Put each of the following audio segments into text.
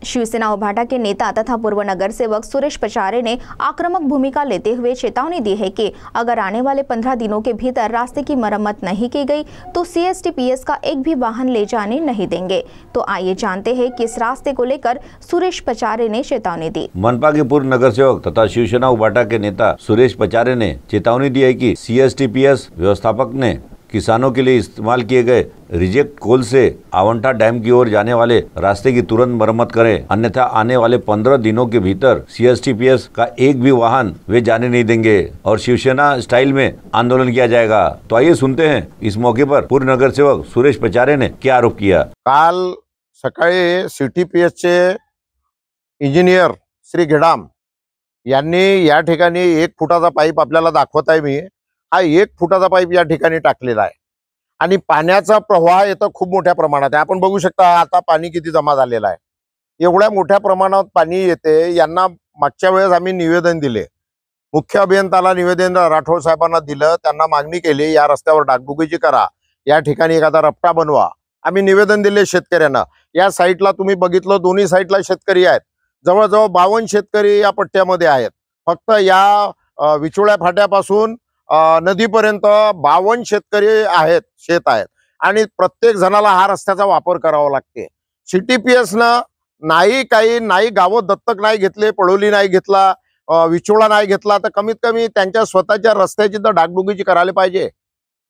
शिवसेना उभाटा के नेता तथा पूर्व नगर सेवक सुरेश पचारे ने आक्रामक भूमिका लेते हुए चेतावनी दी है कि अगर आने वाले 15 दिनों के भीतर रास्ते की मरम्मत नहीं की गई तो CSTPS का एक भी वाहन ले जाने नहीं देंगे। तो आइए जानते हैं कि इस रास्ते को लेकर सुरेश पचारे ने चेतावनी दी। मनपा के पूर्व नगर सेवक तथा शिवसेना उभाटा के नेता सुरेश पचारे ने चेतावनी दी है कि CSTPS व्यवस्थापक ने किसानों के लिए इस्तेमाल किए गए रिजेक्ट कोल से आवंटा डैम की ओर जाने वाले रास्ते की तुरंत मरम्मत करें, अन्यथा आने वाले 15 दिनों के भीतर CSTPS का एक भी वाहन वे जाने नहीं देंगे और शिवसेना स्टाइल में आंदोलन किया जाएगा। तो आइए सुनते हैं इस मौके पर पूर्व नगर सेवक सुरेश पचारे ने क्या आरोप किया। काल सकाळी CTPS चे इंजिनियर श्री घेडाम यांनी या ठिकाणी 1 फुटाचा पाईप आपल्याला दाखवत आहे मी। हा 1 फुटाचा पाईप या ठिकाणी टाकलेला आहे आणि पाण्याचा प्रवाह येतो खूप मोठ्या प्रमाणात आहे। आपण बघू शकता आता पाणी किती जमा झालेला आहे। एवढ्या मोठ्या प्रमाणात पाणी येते। यांना मागच्या वेळेस आम्ही निवेदन दिले, मुख्य अभियंताला निवेदन राठोड साहेबांना दिलं। त्यांना मागणी केली या रस्त्यावर डागडुगी करा, या ठिकाणी एखादा रपटा बनवा। आम्ही निवेदन दिले शेतकऱ्यांना। या साइडला तुम्ही बघितलं दोन्ही साइडला शेतकरी आहेत, जवळजवळ 52 शेतकरी या पट्ट्यामध्ये आहेत। फक्त या विचोळ्या फाट्यापासून नदीपर्यंत 52 शेतकरी आहेत, शेत आहेत आणि प्रत्येक जणाला हा रस्त्याचा वापर करावा लागते। CTPS नाही काही नाही गावं दत्तक नाही घेतले, पडोली नाही घेतला, विचोळा नाही घेतला, तर कमीत कमी त्यांच्या स्वतःच्या रस्त्याची तर डागडुगी करायला पाहिजे।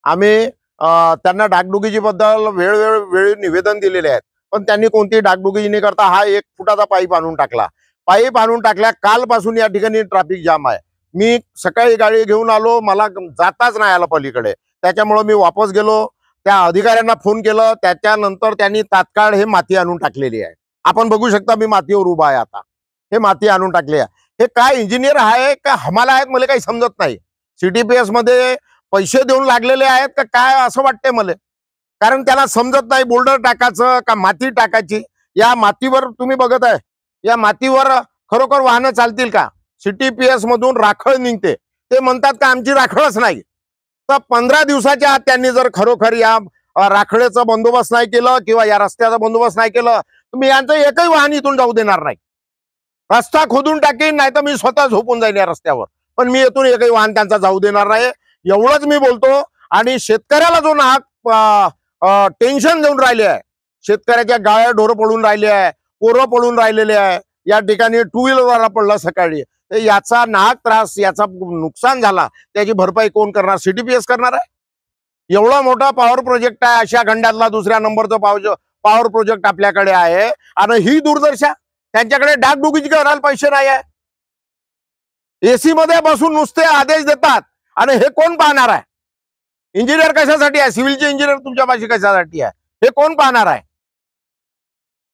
आम्ही त्यांना डागडुगी बद्दल वेळ निवेदन दिलेले आहेत, पण त्यांनी कोणती डागडुगी न करता हा 1 फुटाचा पाईप आणून टाकला। कालपासून या ठिकाणी ट्रॅफिक जाम आहे। मी सकाळी गाडी घेऊन आलो, मला जाताच नाही आला पलीकडे, त्याच्यामुळे मी वापस गेलो। त्या अधिकाऱ्यांना फोन केलं, त्याच्यानंतर त्यांनी तात्काळ हे माती आणून टाकलेली आहे। आपण बघू शकता मी मातीवर उभा आहे आता। हे माती आणून टाकले आहे। हे काय इंजिनियर आहे का हमाला आहेत मला काही समजत नाही। CTPS मध्ये पैसे देऊन लागलेले आहेत का काय असं वाटतंय मला, कारण त्याला समजत नाही बोल्डर टाकायचं का माती टाकायची। या मातीवर तुम्ही बघत आहे, या मातीवर खरोखर वाहनं चालतील का? CTPS मधून राखळ निघते, ते म्हणतात का आमची राखळच नाही। तर 15 दिवसाच्या आत त्यांनी जर खरोखर या राखळेचा बंदोबस्त नाही केलं किंवा या रस्त्याचा बंदोबस्त नाही केलं, तुम्ही यांचं एकही वाहन इथून जाऊ देणार नाही। रस्ता खोदून टाकीन, नाही तर मी स्वतः झोपून जाईन या रस्त्यावर, पण मी इथून एकही वाहन त्यांचा जाऊ देणार नाही। एवढंच मी बोलतो। आणि शेतकऱ्याला जो नाहक टेन्शन देऊन राहिले आहे, शेतकऱ्याच्या गाया ढोरं पडून राहिले आहे, पोरं पडून राहिलेले आहे। या ठिकाणी 2 व्हीलरला पडला सकाळी, याचा नाहक त्रास, याचा नुकसान झाला, त्याची भरपाई कोण करणार? CTPS करणार आहे। एवढा मोठा पॉवर प्रोजेक्ट आहे, अशा खंडातला दुसऱ्या नंबरचा पॉवर प्रोजेक्ट आपल्याकडे आहे आणि ही दूरदर्शा त्यांच्याकडे डागडुगी करायला पैसे नाही आहे। AC मध्ये बसून नुसते आदेश देतात आणि हे कोण पाहणार आहे? इंजिनियर कशासाठी आहे? सिव्हिलचे इंजिनियर तुमच्या पाशी कशासाठी आहे? हे कोण पाहणार आहे?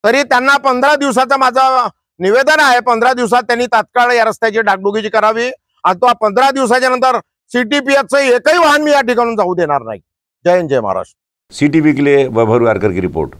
तरी त्यांना 15 दिवसाचा माझा निवेदन आहे। 15 दिवसात त्यांनी तात्काळ या रस्त्याची डागडुगी करावी आणि तो 15 दिवसाच्या नंतर CTPSचं एकही वाहन मी या ठिकाणून जाऊ देणार नाही। जय हिंद, जय महाराष्ट्र। CTV के लिए वैभव वारकर की रिपोर्ट।